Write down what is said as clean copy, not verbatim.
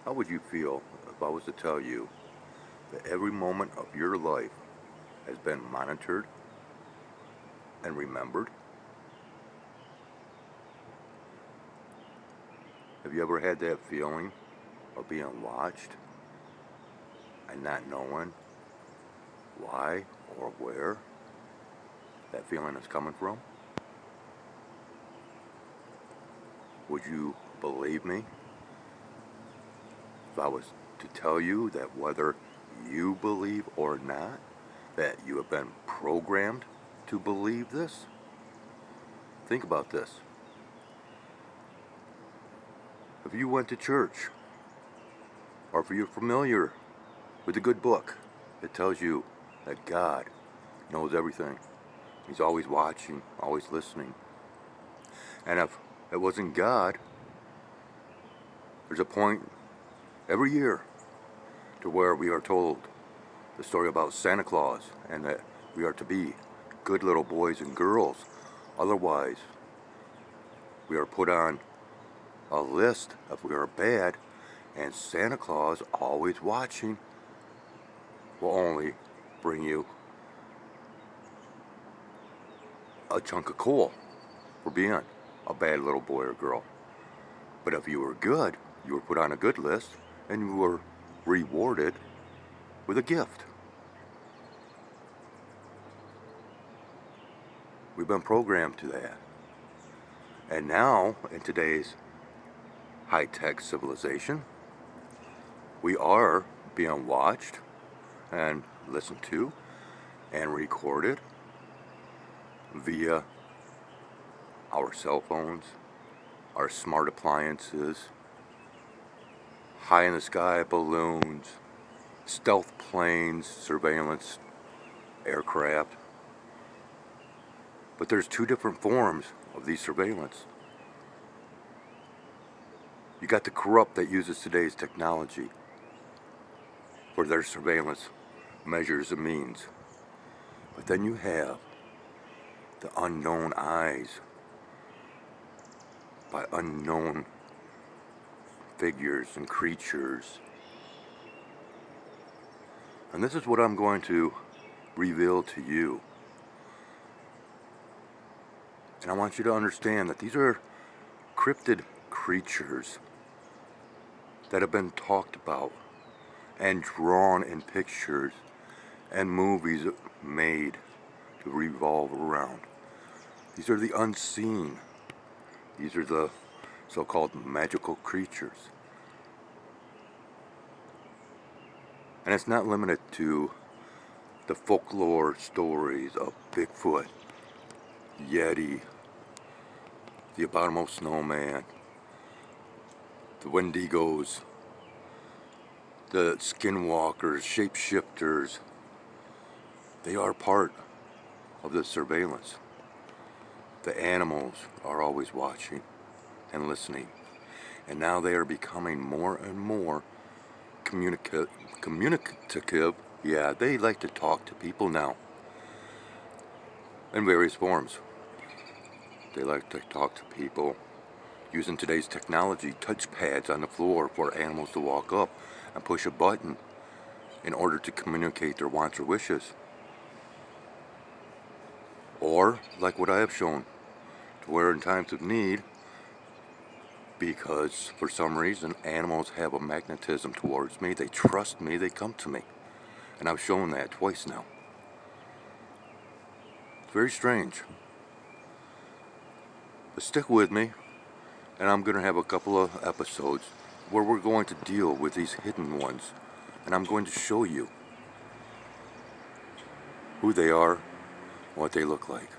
How would you feel if I was to tell you that every moment of your life has been monitored and remembered? Have you ever had that feeling of being watched and not knowing why or where that feeling is coming from? Would you believe me if I was to tell you that whether you believe or not, that you have been programmed to believe this? Think about this. If you went to church, or if you're familiar with a good book that tells you that God knows everything, He's always watching, always listening, and if it wasn't God, there's a point every year to where we are told the story about Santa Claus and that we are to be good little boys and girls. Otherwise, we are put on a list if we are bad, and Santa Claus, always watching, will only bring you a chunk of coal for being a bad little boy or girl. But if you were good, you were put on a good list and you were rewarded with a gift. We've been programmed to that. And now, in today's high-tech civilization, we are being watched and listened to and recorded via our cell phones, our smart appliances, high-in-the-sky balloons, stealth planes, surveillance aircraft. But there's two different forms of these surveillance. You got the corrupt that uses today's technology for their surveillance measures and means. But then you have the unknown eyes by unknown figures and creatures. And this is what I'm going to reveal to you. And I want you to understand that these are cryptid creatures that have been talked about and drawn in pictures and movies made to revolve around. These are the unseen. These are the so-called magical creatures. And it's not limited to the folklore stories of Bigfoot, Yeti, the abominable snowman, the Wendigos, the skinwalkers, shapeshifters. They are part of the surveillance. The animals are always watching and listening. And now they are becoming more and more communicative. Yeah, they like to talk to people now in various forms. They like to talk to people using today's technology, touch pads on the floor for animals to walk up and push a button in order to communicate their wants or wishes. Or, like what I have shown, to where in times of need, because for some reason animals have a magnetism towards me, they trust me, they come to me. And I've shown that twice now. It's very strange. But stick with me, and I'm going to have a couple of episodes where we're going to deal with these hidden ones. And I'm going to show you who they are, what they look like.